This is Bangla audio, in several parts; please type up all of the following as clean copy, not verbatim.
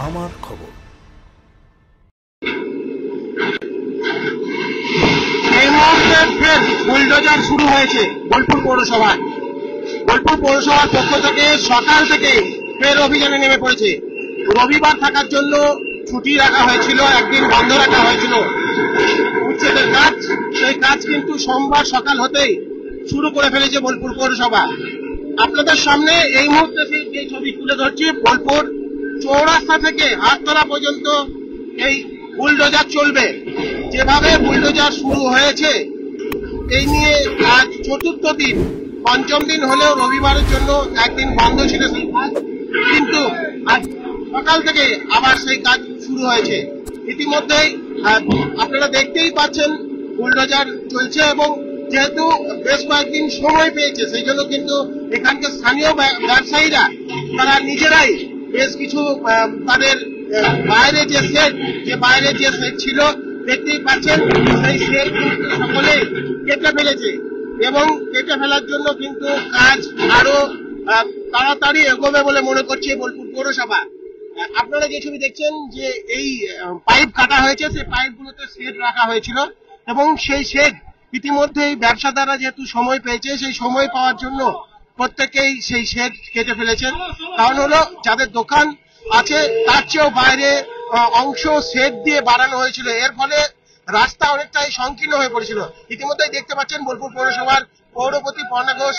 আমার খবর। এই মুহূর্তে ফের বুলডোজার শুরু হয়েছে বোলপুর পৌরসভায়। বোলপুর পৌরসভার পক্ষ থেকে সকাল থেকে ফের অভিযানে নেমে পড়েছে। রবিবার থাকার জন্য ছুটি রাখা হয়েছিল, একদিন বন্ধ রাখা হয়েছিল উচ্ছেদের কাজ। সেই কাজ কিন্তু সোমবার সকাল হতেই শুরু করে ফেলেছে বোলপুর পৌরসভা। আপনাদের সামনে এই মুহূর্তে যে ছবি তুলে ধরছি, বোলপুর চৌরাস্তা থেকে হাটতলা পর্যন্ত এই বুলডোজার চলবে। যেভাবে বুলডোজার শুরু হয়েছে, এই নিয়ে আজ চতুর্থ দিন, পঞ্চম দিন হলেও রবিবারের জন্য একদিন বন্ধ ছিল সেই কাজ, কিন্তু আজ সকাল থেকে আবার সেই কাজ শুরু হয়েছে। ইতিমধ্যেই আপনারা দেখতেই পাচ্ছেন বুলডোজার চলছে, এবং যেহেতু বেশ কয়েকদিন সময় পেয়েছে, সেই জন্য কিন্তু এখানকার স্থানীয় ব্যবসায়ীরা তারা নিজেরাই বেশ কিছু তাদের বাইরে যে সেট ছিল দেখতেই পাচ্ছেন, সেই সেট সকলে কেটে ফেলেছে, এবং কেটে ফেলার জন্য কিন্তু কাজ আরো তাড়াতাড়ি এগোবে বলে মনে করছে বোলপুর পৌরসভা। আপনারা যে ছবি দেখছেন, যে এই পাইপ কাটা হয়েছে, সেই পাইপগুলোতে শেড রাখা হয়েছিল, এবং সেই শেড ইতিমধ্যেই ব্যবসাদাররা যেহেতু সময় পেয়েছে, সেই সময় পাওয়ার জন্য প্রত্যেকেই সেই শেড কেটে ফেলেছেন। কারণ হলো, যাদের দোকান আছে তার চেয়েও বাইরে অংশ শেড দিয়ে বাড়ানো হয়েছিল, এর ফলে রাস্তা অনেকটাই সংকীর্ণ হয়ে পড়েছিল। ইতিমধ্যেই দেখতে পাচ্ছেন বোলপুর পৌরসভার পৌরপতি পর্ণা ঘোষ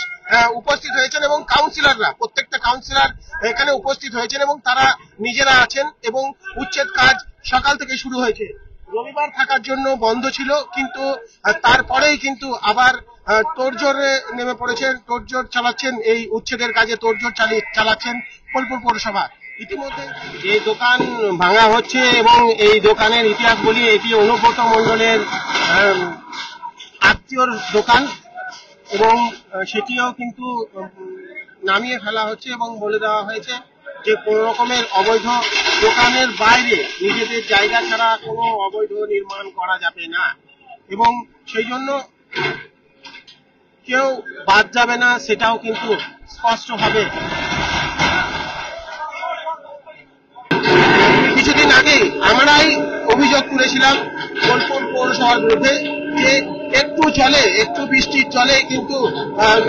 উপস্থিত হয়েছেন, এবং কাউন্সিলররা, প্রত্যেকটা কাউন্সিলর এখানে উপস্থিত হয়েছেন, এবং তারা নিজেরা আছেন, এবং উচ্ছেদ কাজ সকাল থেকে শুরু হয়েছে। রবিবার থাকার জন্য বন্ধ ছিল, কিন্তু তারপরেই কিন্তু আবার তোড়জোড়ে নেমে পড়েছেন, তোড়জোড় চালাচ্ছেন, এই উচ্ছেদের কাজে তোড়জোড় চালাচ্ছেন বোলপুর পৌরসভা। ইতিমধ্যে এই দোকান ভাঙা হচ্ছে, এবং এই দোকানের ইতিহাস বলি, এটি অনুব্রত মণ্ডলের আত্মীয়র দোকান, এবং সেটিও কিন্তু নামিয়ে ফেলা হচ্ছে, এবং বলে দেওয়া হয়েছে যে কোন রকমের অবৈধ দোকানের বাইরে নিজেদের জায়গা ছাড়া কোনো অবৈধ নির্মাণ করা যাবে না, এবং সেই জন্য কেউ বাদ যাবে না, সেটাও কিন্তু স্পষ্ট হবে। কিছুদিন আগে আমরাই অভিযোগ তুলেছিলাম বোলপুর পৌরসভার বিরুদ্ধে, যে একটু বৃষ্টির জলে কিন্তু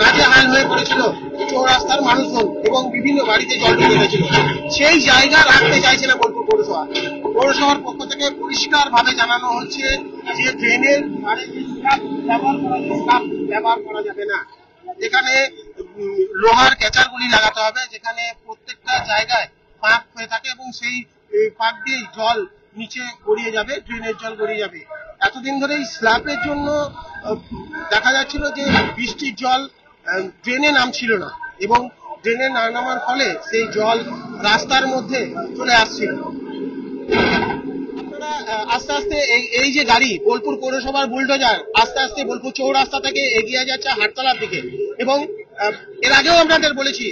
নাজেহাল হয়ে পড়েছিল চৌরাস্তার মানুষজন, এবং বিভিন্ন বাড়িতে জল ঢুকে গেছিল। সেই জায়গা রাখতে চাইছে না বোলপুর পৌরসভা। পৌরসভার পক্ষ থেকে পরিষ্কার ভাবে জানানো হচ্ছে যে ড্রেনের ব্যবহার করা যাবে না। এখানে লোহার ক্যাচারগুলি লাগাতে হবে, যেখানে প্রত্যেকটা জায়গায় পাক হয়ে থাকে, এবং সেই পাক দিয়ে জল নিচে গড়িয়ে যাবে, ড্রেনের জল গড়িয়ে যাবে। এতদিন ধরে এই স্ল্যাবের জন্য দেখা যাচ্ছিল যে বৃষ্টির জল ড্রেনে নামছিল না, এবং ড্রেনে না নামার ফলে সেই জল রাস্তার মধ্যে চলে আসছিল। আপনারা আস্তে আস্তে এই যে গাড়ি, বোলপুর পৌরসভার বুলডোজার আস্তে আস্তে বোলপুর চৌরাস্তা থেকে এগিয়ে যাচ্ছে হাটতলার দিকে, এবং এর আগেও আপনাদের বলেছি,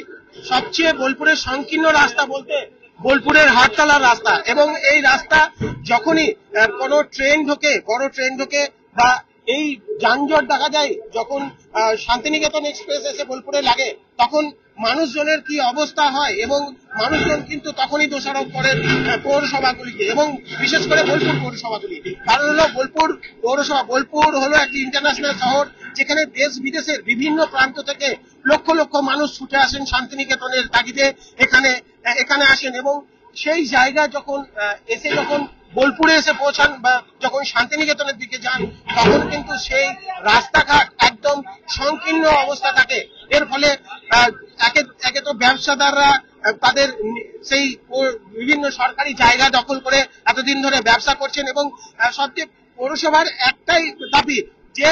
সবচেয়ে বোলপুরের সংকীর্ণ রাস্তা বলতে বোলপুরের হাটতলার রাস্তা, এবং এই রাস্তা যখনই কোনো ট্রেন ঢোকে, বড় ট্রেন ঢোকে, বা এই যানজট দেখা যায় যখন শান্তিনিকেতন এক্সপ্রেস এসে বোলপুরে লাগে, তখন মানুষজনের কি অবস্থা হয়, এবং মানুষজন কিন্তু তখনই দোষারোপ করেন পৌরসভাগুলিকে, এবং বিশেষ করে বোলপুর পৌরসভাগুলি। কারণ হলো, বোলপুর হলো একটি ইন্টারন্যাশনাল শহর, যেখানে দেশ বিদেশের বিভিন্ন প্রান্ত থেকে লক্ষ লক্ষ মানুষ ছুটে আসেন শান্তিনিকেতনের তাগিদে, এখানে আসেন, এবং সেই জায়গা যখন বোলপুরে এসে পৌঁছান, বা যখন শান্তিনিকেতনের দিকে যান, তখন কিন্তু সেই রাস্তাঘাট একদম সংকীর্ণ অবস্থা থাকে। এর ফলে একে তো ব্যবসাদাররা তাদের সেই বিভিন্ন সরকারি জায়গা দখল করে এতদিন ধরে ব্যবসা করছেন, এবং সবচেয়ে পৌরসভার একটাই দাবি, যে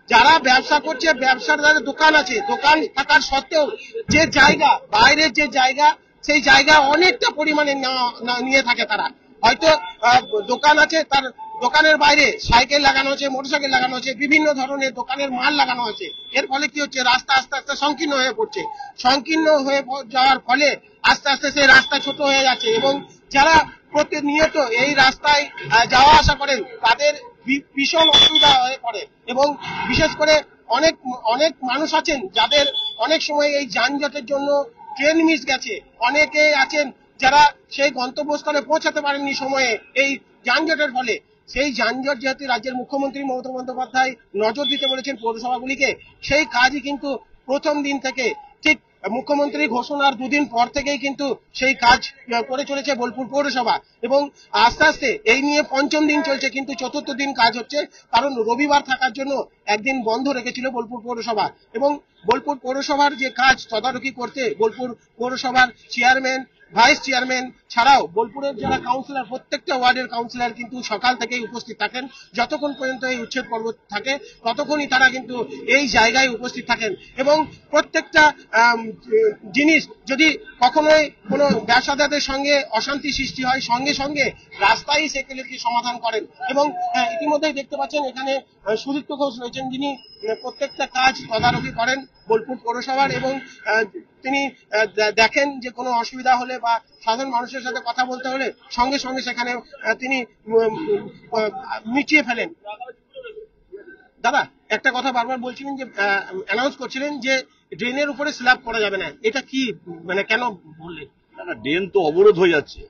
যারা ব্যবসা করছে, ব্যবসাদারের দোকান আছে, দোকান থাকার সত্ত্বেও যে জায়গা, বাইরের যে জায়গা, সেই জায়গা অনেকটা পরিমাণে নিয়ে থাকে তারা। হয়তো দোকান আছে, তার দোকানের বাইরে সাইকেল লাগানো আছে, মোটরসাইকেল লাগানো আছে, বিভিন্ন ধরনের দোকানের মাল লাগানো আছে। এর ফলে কি হচ্ছে, রাস্তা আস্তে আস্তে সংকীর্ণ হয়ে পড়ছে। সংকীর্ণ হয়ে যাওয়ার ফলে আস্তে আস্তে সেই রাস্তা ছোট হয়ে যাচ্ছে, এবং যারা প্রতিনিয়ত এই রাস্তায় যাওয়া আসা করেন, তাদের ভীষণ অসুবিধা হয়ে পড়ে, এবং বিশেষ করে অনেক মানুষ আছেন যাদের অনেক সময় এই যানজটের জন্য ট্রেন মিস গেছে, অনেকে আছেন যারা সেই গন্তব্যস্থলে পৌঁছাতে পারেননি সময়ে এই যানজটের ফলে, সেই যানজট যেহেতু রাজ্যের মুখ্যমন্ত্রী মমতা বন্দ্যোপাধ্যায় নজর দিতে বলেছেন পৌরসভাগুলিকে, সেই কাজই কিন্তু প্রথম দিন থেকে, ঠিক মুখ্যমন্ত্রী ঘোষণার দুদিন পর থেকেই কিন্তু সেই কাজ করে চলেছে বোলপুর পৌরসভা। এবং আস্তে আস্তে এই নিয়ে পঞ্চম দিন চলছে, কিন্তু চতুর্থ দিন কাজ হচ্ছে, কারণ রবিবার থাকার জন্য একদিন বন্ধ রেখেছিল বোলপুর পৌরসভা। এবং বোলপুর পৌরসভার যে কাজ তদারকি করতে বোলপুর পৌরসভার চেয়ারম্যান, ভাইস চেয়ারম্যান ছাড়াও বোলপুরের যারা কাউন্সিলর, প্রত্যেকটা ওয়ার্ডের কাউন্সিলর কিন্তু সকাল থেকেই উপস্থিত থাকেন। যতক্ষণ পর্যন্ত এই উচ্ছেদ পর্ব থাকে ততক্ষণই তারা কিন্তু এই জায়গায় উপস্থিত থাকেন। এবং প্রত্যেকটা জিনিস যদি কখনোই কোনো ব্যবসাদারদের সঙ্গে অশান্তি সৃষ্টি হয়, সঙ্গে সঙ্গে রাস্তায় সেগুলিকে সমাধান করেন। এবং ইতিমধ্যেই দেখতে পাচ্ছেন এখানে সুদীপ্ত ঘোষ রয়েছেন, যিনি প্রত্যেকটা কাজ তদারকি করেন বোলপুর পৌরসভার। এবং তিনি দেখেন যে কোনো অসুবিধা হলে বা সাধারণ মানুষের সাথে কথা বলতে হলে সঙ্গে সঙ্গে সেখানে তিনি মিটিয়ে ফেলেন। দাদা, একটা কথা বারবার বলছিলেন যে অ্যানাউন্স করছিলেন যে ড্রেনের উপরে স্ল্যাব করা যাবে না, এটা কি মানে কেন বললেন? না, ড্রেন তো অবরোধ হয়ে যাচ্ছে।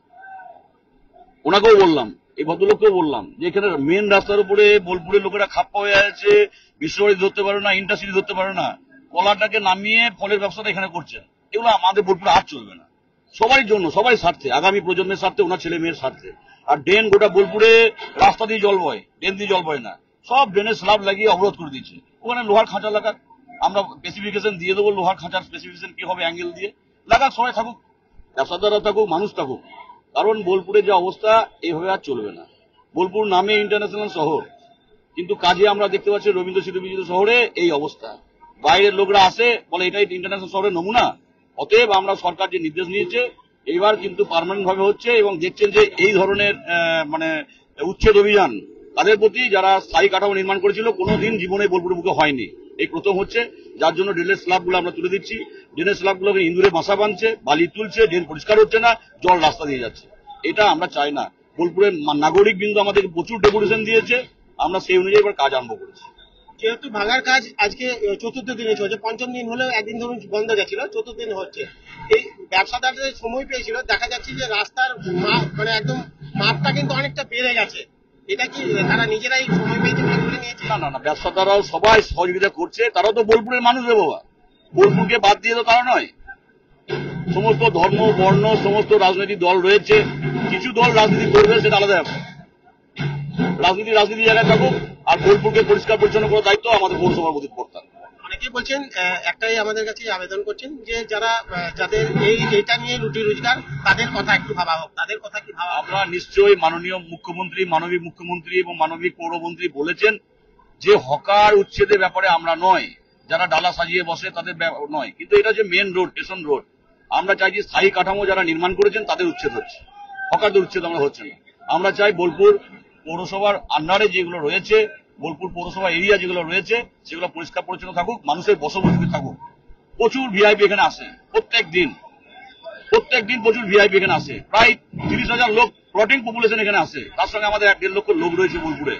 ওনাকেও বললাম, এই ভদ্রলোককেও বললাম যে এখানে মেন রাস্তার উপরে বোলপুরের লোকেরা খাপ্পা হয়ে আছে, বিশ্ববাড়ি ধরতে পারে না, ইন্ডাস্ট্রি ধরতে পারে না, কলাটাকে নামিয়ে ফলের ব্যবসাটা এখানে করছেন। এগুলো আমাদের বোলপুরে আর চলবে না। সবাই জন্য, সবাই স্বার্থে, আগামী প্রজন্মের স্বার্থে, ওনার ছেলে মেয়ের স্বার্থে। আর ড্রেন গোটা বোলপুরে রাস্তা দিয়ে জল বয়, ড্রেন দিয়ে জল বয় না, সব ড্রেনের স্ল্যাব লাগিয়ে অবরোধ করে দিচ্ছে। ওখানে লোহার খাঁচা লাগাক, আমরা স্পেসিফিকেশন দিয়ে দেবো, লোহার খাঁচার স্পেসিফিকেশন কি হবে অ্যাঙ্গেল দিয়ে লাগাক, সবাই থাকুক, ব্যবসাদাররা থাকুক, মানুষ থাকুক। কারণ বোলপুরের যে অবস্থা এইভাবে আর চলবে না। বোলপুর নামে ইন্টারন্যাশনাল শহর, কিন্তু কাজে আমরা দেখতে পাচ্ছি রবীন্দ্র স্মৃতি বিজড়িত শহরে এই অবস্থা। বাইরের লোকরা আসে বলে এটাই ইন্টারন্যাশনাল শহরের নমুনা। অতএব আমরা সরকার যে নির্দেশ নিয়েছে এইবার কিন্তু পার্মানেন্ট ভাবে হচ্ছে। এবং দেখছেন যে এই ধরনের মানে উচ্ছেদ অভিযান তাদের প্রতি যারা স্থায়ী কাঠামো নির্মাণ করেছিল কোনোদিন জীবনে বোলপুরের বুকে হয়নি, এই প্রথম হচ্ছে। যার জন্য ড্রেনের স্ল্যাবগুলো আমরা তুলে দিচ্ছি। ড্রেনের স্ল্যাবগুলোকে ইঁদুরে বাসা বাঁধছে, বালি তুলছে, ড্রেন পরিষ্কার হচ্ছে না, জল রাস্তা দিয়ে যাচ্ছে। এটা আমরা চাই না। বোলপুরের নাগরিক বিন্দু আমাদেরকে প্রচুর ডেপুটেশন দিয়েছে, আমরা সেই অনুযায়ী এবার কাজ আরম্ভ করেছি। যেহেতু ভাঙার কাজ আজকে চতুর্থ দিনে চলছে, পঞ্চম দিন হলেও একদিন ধরুন বন্ধ গেছিল, চতুর্থ দিন হচ্ছে। এই ব্যবসাদারদের সময় পেয়েছিল, দেখা যাচ্ছে যে রাস্তার মানে একদম মাপটা কিন্তু অনেকটা বেড়ে গেছে। এটা কি তারা নিজেরাই সময় পেয়েছে বলে ধরে নিয়েছে? না না না, ব্যবসাদাররাও সবাই সহযোগিতা করছে, তারাও তো বোলপুরের মানুষ রে বাবা, বোলপুরকে বাদ দিয়ে তো তারা নয়। সমস্ত ধর্ম বর্ণ সমস্ত রাজনৈতিক দল রয়েছে, কিছু দল রাজনীতি করবে সেটা আলাদা ব্যাপার। রাজনীতি জায়গায় থাকুক, আর বোলপুরকে পরিষ্কার পরিচ্ছন্ন করার দায়িত্ব আমাদের পৌরসভার প্রতি কর্তা। অনেকেই বলছেন, একটাই আমাদের কাছে আবেদন করছেন যে যাদের এইটা নিয়ে রুটি রোজগার, তাদের কথা একটু ভাবা হোক। তাদের কথা কি ভাবা? আমরা নিশ্চয়ই মাননীয় মুখ্যমন্ত্রী, মানবিক মুখ্যমন্ত্রী এবং মানবিক পৌরমন্ত্রী বলেছেন যে হকার উচ্ছেদের ব্যাপারে আমরা নয়, যারা ডালা সাজিয়ে বসে তাদের নয়, কিন্তু এটা যে মেন রোড, স্টেশন রোড, আমরা চাই যে স্থায়ী কাঠামো যারা নির্মাণ করেছেন তাদের উচ্ছেদ হচ্ছে, হকারদের উচ্ছেদ আমরা হচ্ছে না। আমরা চাই বোলপুর পৌরসভার আন্ডারে যেগুলো রয়েছে, বোলপুর পৌরসভা এরিয়া যেগুলো রয়েছে সেগুলো পরিষ্কার পরিচ্ছন্ন থাকুক, মানুষের বসবাস থাকুক। প্রচুর ভিআইপি এখানে আসে প্রত্যেক দিন প্রচুর ভিআইপি এখানে আসে, প্রায় 30,000 লোক প্লটিং পপুলেশন এখানে আসে। তার সঙ্গে আমাদের 1.5 লক্ষ লোক রয়েছে বোলপুরে,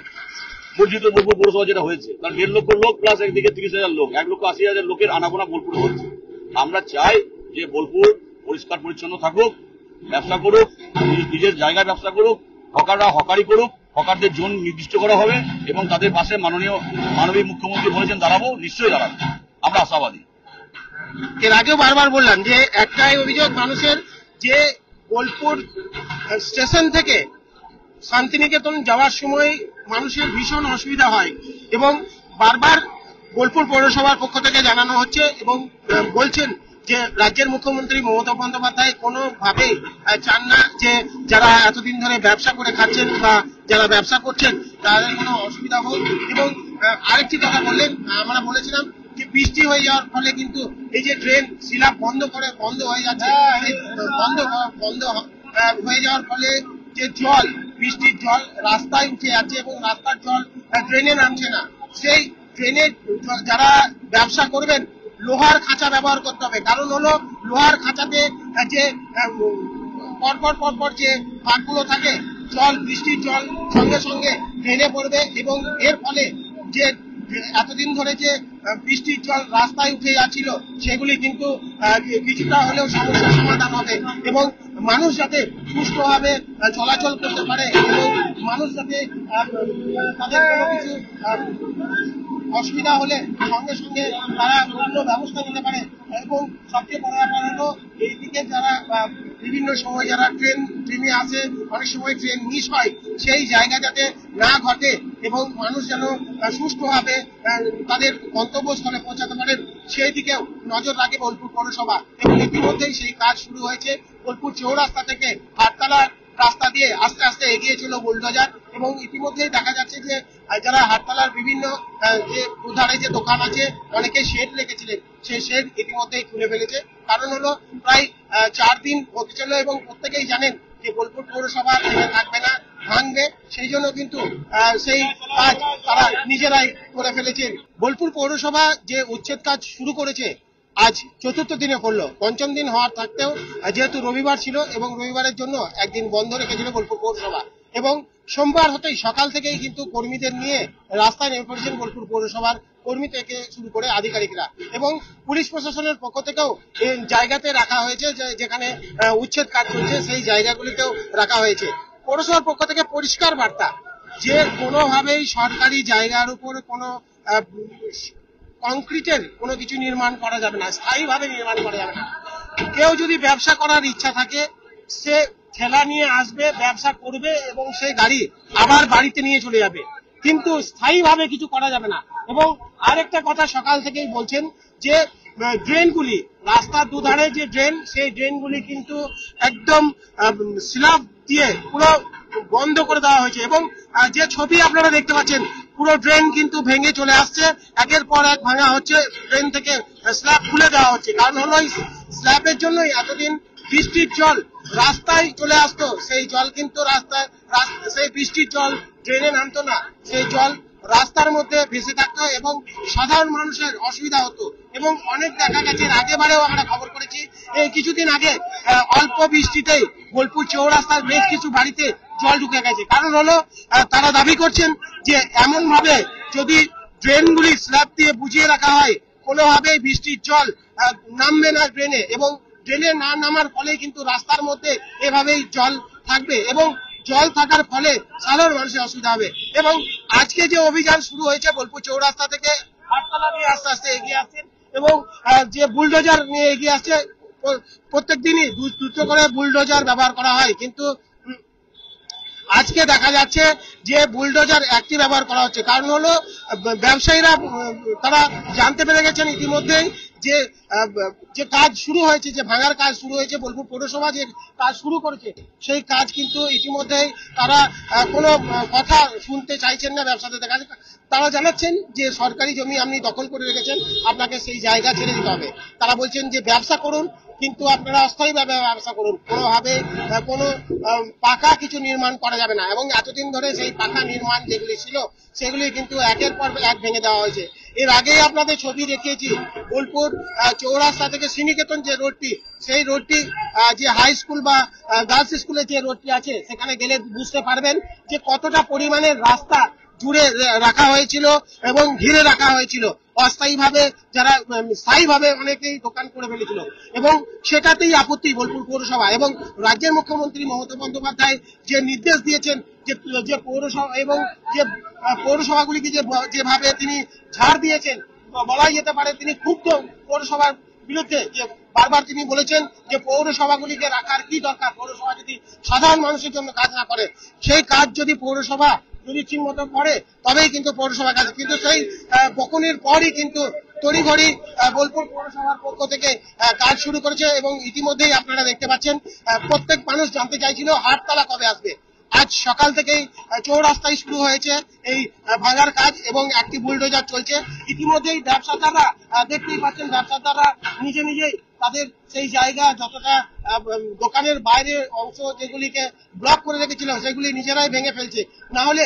বর্জিত বোলপুর পৌরসভা যেটা হয়েছে তার 1.5 লক্ষ লোক প্লাস একদিকে 30,000 লোক, 1,80,000 লোকের আনাগোনা বোলপুরে হচ্ছে। আমরা চাই যে বোলপুর পরিষ্কার পরিচ্ছন্ন থাকুক, ব্যবসা করুক, নিজের জায়গায় ব্যবসা করুক, হকাররা হকারি করুক, হকারদের জোন নির্দিষ্ট করা হবে এবং তাদের পাশে মাননীয় মুখ্যমন্ত্রী বলেছেন দাঁড়াবো, নিশ্চয়ই দাঁড়াবো, আমরা আশাবাদী। এর আগেও বারবার বললাম যে একটাই অভিযোগ মানুষের, যে বোলপুর স্টেশন থেকে শান্তিনিকেতন যাওয়ার সময় মানুষের ভীষণ অসুবিধা হয়। এবং বারবার বোলপুর পৌরসভার পক্ষ থেকে জানানো হচ্ছে এবং বলছেন যে রাজ্যের মুখ্যমন্ত্রী মমতা বন্দ্যোপাধ্যায় কোনোভাবেই চান না যে যারা এতদিন ধরে ব্যবসা করে খাচ্ছেন বা যারা ব্যবসা করছেন তাদের কোনো অসুবিধা হোক। এবং আরেকটি কথা বললেন, আমরা বলেছিলাম যে বৃষ্টি হয়ে যাওয়ার ফলে কিন্তু এই যে ট্রেন স্ল্যাব বন্ধ হয়ে যাচ্ছে, বন্ধ হয়ে যাওয়ার ফলে যে জল, বৃষ্টির জল রাস্তায় উঠে যাচ্ছে এবং রাস্তার জল ট্রেনে নামছে না। সেই ট্রেনে যারা ব্যবসা করবেন লোহার খাঁচা ব্যবহার করতে হবে, কারণ হলো লোহার খাঁচাতে যে পরপর যে ফাঁকগুলো থাকে, জল, বৃষ্টির জল সঙ্গে সঙ্গে ট্রেনে পড়বে এবং এর ফলে যে এতদিন ধরে যে বৃষ্টির জল রাস্তায় উঠে যাচ্ছিল সেগুলি কিন্তু কিছুটা হলেও সমস্যার সমাধান হবে এবং মানুষ যাতে সুষ্ঠুভাবে চলাচল করতে পারে এবং মানুষ যাতে তাদের কোনো কিছু অসুবিধা হলে সঙ্গে সঙ্গে তারা অন্য ব্যবস্থা নিতে পারে এবং সবচেয়ে বড় ব্যাপার হলো এইদিকে যারা বিভিন্ন সময় যারা ট্রেনে আসে অনেক সময় ট্রেন মিস হয় সেই জায়গা যাতে না ঘটে এবং মানুষ যেন সুষ্ঠুভাবে তাদের গন্তব্যস্থলে পৌঁছাতে পারেন সেই দিকেও নজর রাখে বোলপুর পৌরসভা এবং ইতিমধ্যেই সেই কাজ শুরু হয়েছে। বোলপুর চৌরাস্তা থেকে হাটতলা রাস্তা দিয়ে আস্তে আস্তে এগিয়েছিল বুলডোজার এবং ইতিমধ্যেই দেখা যাচ্ছে যে যারা হাটতলার বিভিন্ন যে উধারে যে দোকান আছে অনেকে শেড রেখেছিলেন সেই শেড ইতিমধ্যেই তুলে ফেলেছে। কারণ হলো প্রায় 4 দিন হতে চলল এবং প্রত্যেকেই জানেন যে বোলপুর পৌরসভা থাকবে না, ভাঙবে, সেই জন্য কিন্তু সেই কাজ তারা নিজেরাই করে ফেলেছেন। বোলপুর পৌরসভা যে উচ্ছেদ কাজ শুরু করেছে আজ 4র্থ দিনে পড়লো। 5ম দিন হওয়ার থাকতেও যেহেতু রবিবার ছিল এবং রবিবারের জন্য একদিন বন্ধ রেখেছিল বোলপুর পৌরসভা এবং সোমবার হতেই সকাল থেকেই কিন্তু কর্মীদের নিয়ে রাস্তায় নেমে পড়েছেন বোলপুর পৌরসভার কর্মী থেকে শুরু করে আধিকারিকরা এবং পুলিশ প্রশাসনের পক্ষ থেকেও এই জায়গাতে রাখা হয়েছে যেখানে উচ্ছেদ কাজ চলছে সেই জায়গাগুলিতেও রাখা হয়েছে। পৌরসভার পক্ষ থেকে পরিষ্কার বার্তা যে কোনোভাবেই সরকারি জায়গার উপর কোনো কংক্রিটের কোনো কিছু নির্মাণ করা যাবে না, স্থায়ীভাবে নির্মাণ করা যাবে না। কেউ যদি ব্যবসা করার ইচ্ছা থাকে সে ঠেলা নিয়ে আসবে, ব্যবসা করবে এবং সেই গাড়ি আবার বাড়িতে নিয়ে চলে যাবে, কিন্তু স্থায়ীভাবে কিছু করা যাবে না। এবং আরেকটা কথা সকাল থেকেই বলছেন যে ড্রেনগুলি রাস্তার দুধারে যে ড্রেন সেই ড্রেনগুলি কিন্তু একদম স্ল্যাব দিয়ে পুরো বন্ধ করে দেওয়া হয়েছে এবং যে ছবি আপনারা দেখতে পাচ্ছেন পুরো ড্রেন কিন্তু ভেঙে চলে আসছে, একের পর এক ভাঙা হচ্ছে, ড্রেন থেকে স্ল্যাব খুলে দেওয়া হচ্ছে। কারণ হলো স্ল্যাবের জন্যই এতদিন বৃষ্টির জল রাস্তায় চলে আসতো, সেই জল কিন্তু রাস্তায় সেই বৃষ্টির জল ড্রেনে নামতো না, সেই জল রাস্তার মধ্যে ভেসে থাকতো এবং সাধারণ মানুষের অসুবিধা হতো এবং অনেক দেখা গেছে আগেবারেও আমরা খবর করেছি এই কিছুদিন আগে অল্প বৃষ্টিতেই বোলপুর চৌরাস্তার বেশ কিছু বাড়িতে জল ঢুকে গেছে। কারণ হলো তারা দাবি করছেন যে এমন ভাবে যদি ড্রেনগুলি স্ল্যাব দিয়ে বুঝিয়ে রাখা হয় কোনোভাবেই বৃষ্টির জল নামবে না ড্রেনে এবং ড্রেনে না নামার ফলে কিন্তু রাস্তার মধ্যে এভাবেই জল থাকবে এবং জল থাকার ফলে সাধারণ মানুষের অসুবিধা হবে। এবং আজকে যে অভিযান শুরু হয়েছে বোলপুর চৌরাস্তা থেকে হাটতলা নিয়ে আস্তে আস্তে এগিয়ে আসছেন এবং যে বুলডোজার নিয়ে এগিয়ে আসছে, প্রত্যেক দিনই দুটো করে বুলডোজার ব্যবহার করা হয়, কিন্তু আজকে দেখা যাচ্ছে যে বুলডোজার একটি ব্যবহার করা হচ্ছে। কারণ হলো ব্যবসায়ীরা তারা জানতে পেরে গেছেন ইতিমধ্যেই যে কাজ শুরু হয়েছে, যে ভাঙার কাজ শুরু হয়েছে, বোলপুর পৌরসভা যে কাজ শুরু করেছে সেই কাজ কিন্তু ইতিমধ্যেই তারা কোনো কথা শুনতে চাইছেন না ব্যবসায়ীদের কাছে। তারা জানাচ্ছেন যে সরকারি জমি আপনি দখল করে রেখেছেন, আপনাকে সেই জায়গা ছেড়ে দিতে হবে। তারা বলছেন যে ব্যবসা করুন, কিন্তু আপনারা অস্থায়ীভাবে ব্যবসা করুন, কোনোভাবে কোনো পাকা কিছু নির্মাণ করা যাবে না। এবং এতদিন ধরে সেই পাকা নির্মাণ যেগুলি ছিল সেগুলি কিন্তু একের পর এক ভেঙে দেওয়া হয়েছে। এর আগেই আপনাদের ছবি দেখিয়েছি বোলপুর চৌরাস্তা থেকে শ্রীনিকেতন যে রোডটি, সেই রোডটি যে হাই স্কুল বা গার্লস স্কুলের যে রোডটি আছে সেখানে গেলে বুঝতে পারবেন যে কতটা পরিমাণের রাস্তা জুড়ে রাখা হয়েছিল এবং ঘিরে রাখা হয়েছিল অস্থায়ীভাবে, যারা স্থায়ীভাবে অনেকেই দোকান করে ফেলেছিল এবং সেটাতেই আপত্তি বোলপুর পৌরসভা এবং রাজ্যের মুখ্যমন্ত্রী মমতা বন্দ্যোপাধ্যায় যে নির্দেশ দিয়েছেন যে পৌরসভা এবং যে পৌরসভাগুলিকে যেভাবে তিনি ছাড় দিয়েছেন, বলাই যেতে পারে তিনি ক্ষুব্ধ পৌরসভার বিরুদ্ধে। যে বারবার তিনি বলেছেন যে পৌরসভাগুলিকে রাখার কি দরকার, পৌরসভা যদি সাধারণ মানুষের জন্য কাজ না করে, সেই কাজ যদি পৌরসভা যদি ঠিক মতো করে তবেই কিন্তু পৌরসভা কাজ। কিন্তু সেই বকুনির পরই কিন্তু তড়িঘড়ি বোলপুর পৌরসভার পক্ষ থেকে কাজ শুরু করেছে এবং ইতিমধ্যেই আপনারা দেখতে পাচ্ছেন প্রত্যেক মানুষ জানতে চাইছিল হাটতলা কবে আসবে। আজ সকাল থেকেই চৌরাস্তায় শুরু হয়েছে এই ভাঙার কাজ এবং একটি বুলডোজার চলছে। ইতিমধ্যেই ব্যবসাদাররা দেখতেই পাচ্ছেন, ব্যবসাদাররা নিজে নিজেই তাদের সেই জায়গা যতটা দোকানের বাইরের অংশ যেগুলিকে ব্লক করে রেখেছিল সেগুলি নিজেরাই ভেঙে ফেলছে, না হলে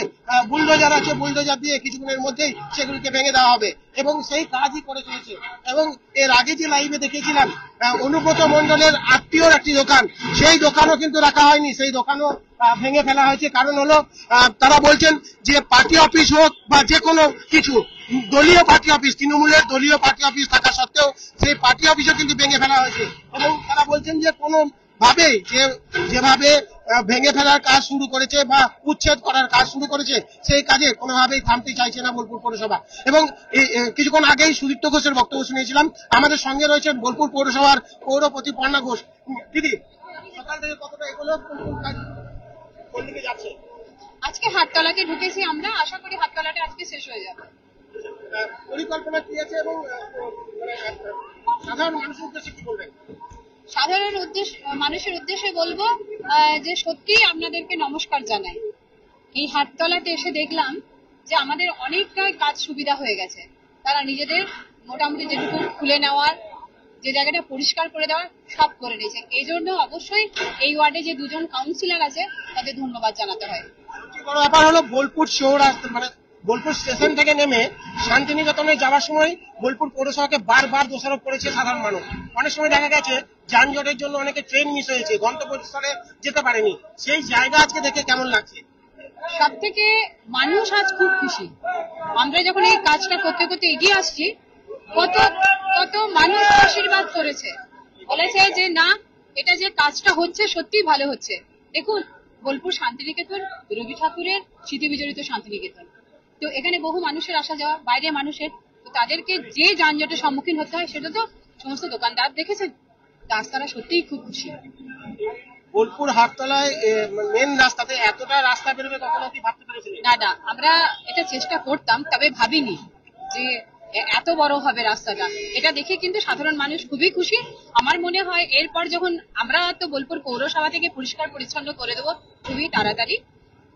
বুলডোজার আছে, বুলডোজার দিয়ে কিছুক্ষণের মধ্যেই সেগুলিকে ভেঙে দেওয়া হবে এবং সেই কাজই করে চলেছে। এবং এর আগে যে লাইভে দেখেছিলাম অনুব্রত মণ্ডলের আত্মীয়র একটি দোকান, সেই দোকানও কিন্তু রাখা হয়নি, সেই দোকানও ভেঙে ফেলা হয়েছে। কারণ হলো তারা বলছেন যে পার্টি অফিস হোক বা যে কোনো কিছু দলীয় পার্টি অফিস, তৃণমূলের দলীয় পার্টি অফিস থাকা সত্ত্বেও সেই পার্টি অফিসও কিন্তু ভেঙে ফেলা হয়েছে। এবং তারা বলছেন যে কোনো ভাবে যেভাবে ভেঙে ফেলার কাজ শুরু করেছে বা উচ্ছেদ করার কাজ শুরু করেছে, সেই কাজে কোনোভাবেই থামতে চাইছে না বোলপুর পৌরসভা। এবং কিছুক্ষণ আগেই সুদীপ্ত ঘোষের বক্তব্য শুনিয়েছিলাম। আমাদের সঙ্গে রয়েছেন বোলপুর পৌরসভার পৌরপতি পর্ণা ঘোষ। দিদি, সকাল থেকে কতটা এগুলো কোন দিকে যাচ্ছে? আজকে হাটতলাতে ঢুকেছি আমরা, আশা করি হাটতলাটা আজকে শেষ হয়ে যাবে। পরিকল্পনা কি আছে এবং সাধারণ মানুষের উদ্দেশ্যে কি বলবেন? সাধারণ মানুষের উদ্দেশ্যে বলবো যে সত্যিই আপনাদেরকে নমস্কার জানাই। এই হাটতলাতে এসে দেখলাম যে আমাদের অনেকটাই কাজ সুবিধা হয়ে গেছে। তারা নিজেদের মোটামুটি যেটুকু খুলে নেওয়ার, যে জায়গাটা পরিষ্কার করে দেওয়ার সব করে নিয়েছে। এই জন্য অবশ্যই এই ওয়ার্ডে যে দুজন কাউন্সিলর আছে তাদের ধন্যবাদ জানাতে হয়। সবচেয়ে বড় ব্যাপার হলো বোলপুর চৌরাস্তা মানে বোলপুর স্টেশন থেকে নেমে শান্তিনিকেতনে যাওয়ার সময় বোলপুর পৌরসভাকে বারবার দোষারোপ করেছে সাধারণ মানুষ। অনেক সময় দেখা গেছে যানজটের জন্য অনেকে ট্রেন মিস হয়েছে, গন্তব্যস্থলে যেতে পারেনি। সেই জায়গা আজকে দেখে কেমন লাগছে? সব থেকে মানুষ আজ খুব খুশি। আমরা যখন এই কাজটা করতে করতে এগিয়ে আসছি, কত কত মানুষ আশীর্বাদ করেছে, বলেছে যে না, এটা যে কাজটা হচ্ছে সত্যি ভালো হচ্ছে। দেখুন, বোলপুর শান্তিনিকেতন রবি ঠাকুরের স্মৃতি বিজড়িত শান্তিনিকেতন। তো এখানে বহু মানুষের আসা যাওয়া, বাইরে মানুষের, তো তাদেরকে যে যানজটের সম্মুখীন হতে হয় সেটা তো সমস্ত দোকানদার দেখেছেন। তারা সত্যিই খুব খুশি। বোলপুর হাটতলায় মেন রাস্তাতে এতটা রাস্তা বেরোবে কখনো কি ভাবতে পেরেছিলেন? না, আমরা এটা চেষ্টা করতাম, তবে ভাবিনি যে এত বড় হবে রাস্তাটা। এটা দেখে কিন্তু সাধারণ মানুষ খুবই খুশি। আমার মনে হয় এরপর যখন আমরা তো বোলপুর পৌরসভা থেকে পরিষ্কার পরিচ্ছন্ন করে দেবো খুবই তাড়াতাড়ি,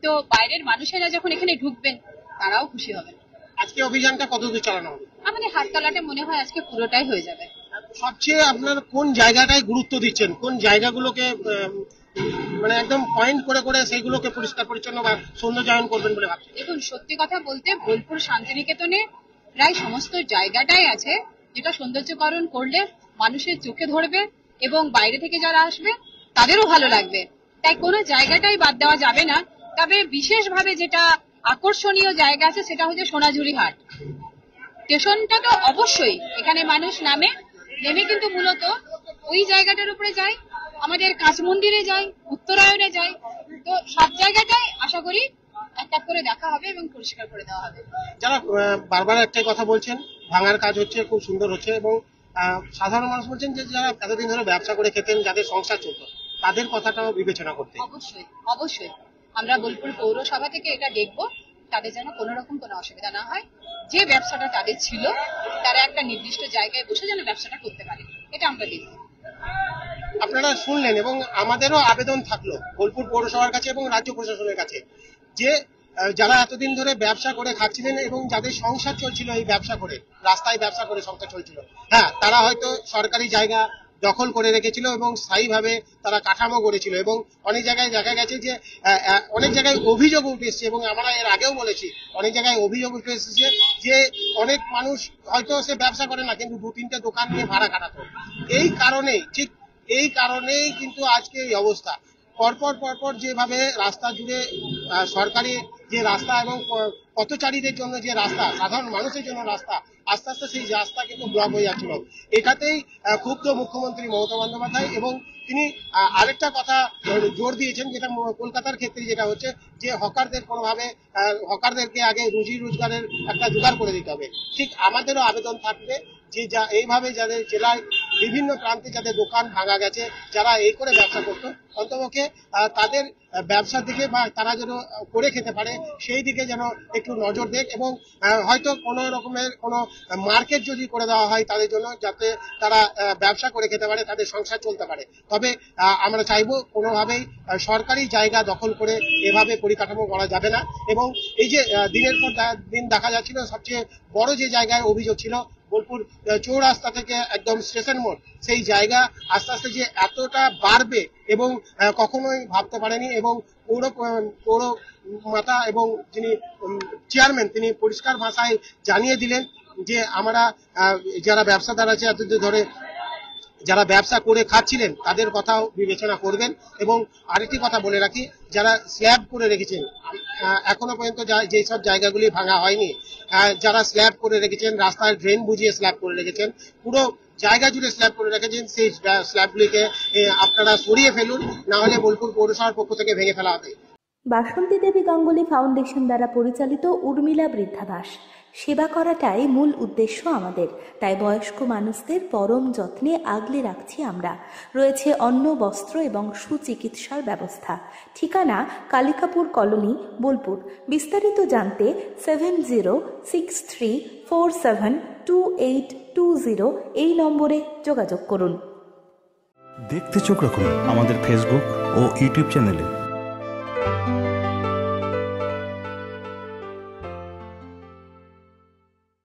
তো বাইরের মানুষেরা যখন এখানে ঢুকবেন তারাও খুশি হবেন। আজকে অভিযানটা কতদূর চালানো হবে? আমাদের হাটতলাটা মনে হয় আজকে পুরোটাই হয়ে যাবে। সবচেয়ে আপনার কোন জায়গাটায় গুরুত্ব দিচ্ছেন, কোন জায়গাগুলোকে মানে একদম পয়েন্ট করে করে সেইগুলোকে পরিষ্কার পরিচ্ছন্ন বা সৌন্দর্যায়ন করবেন বলে ভাবছেন? দেখুন, সত্যি কথা বলতে বোলপুর শান্তিনিকেতনে প্রায় সমস্ত জায়গাটাই আছে যেটা সৌন্দর্যকরণ করলে মানুষের চোখে ধরবে এবং বাইরে থেকে যারা আসবে তাদেরও ভালো লাগবে। তাই কোনো জায়গাটাই বাদ দেওয়া যাবে না। তবে বিশেষভাবে যেটা আকর্ষণীয় জায়গা আছে সেটা হচ্ছে সোনাঝুরি হাট। স্টেশনটা তো অবশ্যই, এখানে মানুষ নেমে কিন্তু মূলত ওই জায়গাটার উপরে যায়, আমাদের কাঁচ মন্দিরে যায়, উত্তরায়ণে যায়। তো সব জায়গাটাই আশা করি এক এক করে দেখা হবে এবং পরিষ্কার করে দেওয়া হবে। যারা বারবার একটাই কথা বলছেন, ভাঙার কাজ হচ্ছে, খুব সুন্দর হচ্ছে, এবং সাধারণ মানুষ বলছেন যে যারা এতদিন ধরে ব্যবসা করে খেতেন, যাদের সংসার চলতো, তাদের কথাটাও বিবেচনা করতে। অবশ্যই আমরা বোলপুর পৌরসভা থেকে এটা দেখবো, তাদের যেন কোনো রকম কোনো অসুবিধা না হয়। যে ব্যবসাটা তাদের ছিল তারা একটা নির্দিষ্ট জায়গায় বসে যেন ব্যবসাটা করতে পারে, এটা আমরা দেখবো। আপনারা শুনলেন, এবং আমাদেরও আবেদন থাকলো বোলপুর পৌরসভার কাছে এবং রাজ্য প্রশাসনের কাছে, যে যারা এতদিন ধরে ব্যবসা করে খাচ্ছিলেন এবং যাদের সংসার চলছিল এই ব্যবসা করে, রাস্তায় ব্যবসা করে সংসার চলছিল, হ্যাঁ, তারা হয়তো সরকারি জায়গা দখল করে রেখেছিল এবং স্থায়ীভাবে তারা কাঠামো গড়েছিল, এবং অনেক জায়গায় দেখা গেছে যে অনেক জায়গায় অভিযোগ উঠে এসছে, এবং আমরা এর আগেও বলেছি অনেক জায়গায় অভিযোগ উঠে এসেছে যে অনেক মানুষ হয়তো সে ব্যবসা করে না, কিন্তু 2-3টে দোকান নিয়ে ভাড়া কাটাতো। এই কারণেই কিন্তু আজকে এই অবস্থা। পরপর যেভাবে রাস্তা জুড়ে সরকারি যে রাস্তা এবং পথচারীদের জন্য যে রাস্তা, সাধারণ মানুষের জন্য রাস্তা, আস্তে আস্তে সেই রাস্তা কিন্তু ব্লক হয়ে যাচ্ছিল। এটাতেই ক্ষুব্ধ মুখ্যমন্ত্রী মমতা বন্দ্যোপাধ্যায়, এবং তিনি আরেকটা কথা জোর দিয়েছেন, যেটা কলকাতার ক্ষেত্রে যেটা হচ্ছে যে হকারদেরকে আগে রুজি রোজগারের একটা জোগাড় করে দিতে হবে। ঠিক আমাদেরও আবেদন থাকবে যে এইভাবে যাদের জেলায় বিভিন্ন প্রান্তে যাদের দোকান ভাঙা গেছে, যারা এই করে ব্যবসা করতো, অন্তপক্ষে তাদের ব্যবসার দিকে বা তারা যেন করে খেতে পারে সেই দিকে যেন একটু নজর দেখ, এবং হয়তো কোনো রকমের কোনো মার্কেট যদি করে দেওয়া হয় তাদের জন্য, যাতে তারা ব্যবসা করে খেতে পারে, তাদের সংসার চলতে পারে। তবে আমরা চাইবো কোনোভাবেই সরকারি জায়গা দখল করে এভাবে পরিকাঠামো করা যাবে না। এবং এই যে দিনের পর দিন দেখা যাচ্ছিল, সবচেয়ে বড় যে জায়গায় অভিযোগ ছিল বোলপুর চৌরাস্তা থেকে একদম স্টেশন মোড়, সেই জায়গা আস্তে আস্তে যে এতটা বাড়বে এবং কখনোই ভাবতে পারেনি। এবং পৌর মাতা এবং যিনি চেয়ারম্যান, তিনি পরিষ্কার ভাষায় জানিয়ে দিলেন যে আমরা যারা ব্যবসাদার আছে এতদিন ধরে যারা ব্যবসা করে খাচ্ছিলেন তাদের কথাও বিবেচনা করবেন। এবং আরেকটি কথা বলে রাখি, যারা স্ল্যাব করে রেখেছেন, এখনো পর্যন্ত যেসব জায়গাগুলি ভাঙা হয়নি, যারা স্ল্যাব করে রেখেছেন, রাস্তায় ড্রেন বুঝিয়ে স্ল্যাব করে রেখেছেন, পুরো জায়গা জুড়ে স্ল্যাব করে রেখেছেন, সেই স্ল্যাবগুলিকে আপনারা সরিয়ে ফেলুন, না হলে বোলপুর পৌরসভার পক্ষ থেকে ভেঙে ফেলা হবে। বাসন্তী দেবী গাঙ্গুলি ফাউন্ডেশন দ্বারা পরিচালিত উর্মিলা বৃদ্ধাবাস সেবা করাটাই মূল উদ্দেশ্য আমাদের। তাই বয়স্ক মানুষদের পরম যত্নে আগলে রাখছি আমরা। রয়েছে অন্ন, বস্ত্র এবং সুচিকিৎসার ব্যবস্থা। ঠিকানা কালিকাপুর কলোনি, বোলপুর। বিস্তারিত জানতে 7063472820 এই নম্বরে যোগাযোগ করুন। দেখতে চোখ রাখুন আমাদের ফেসবুক ও ইউটিউব চ্যানেলে।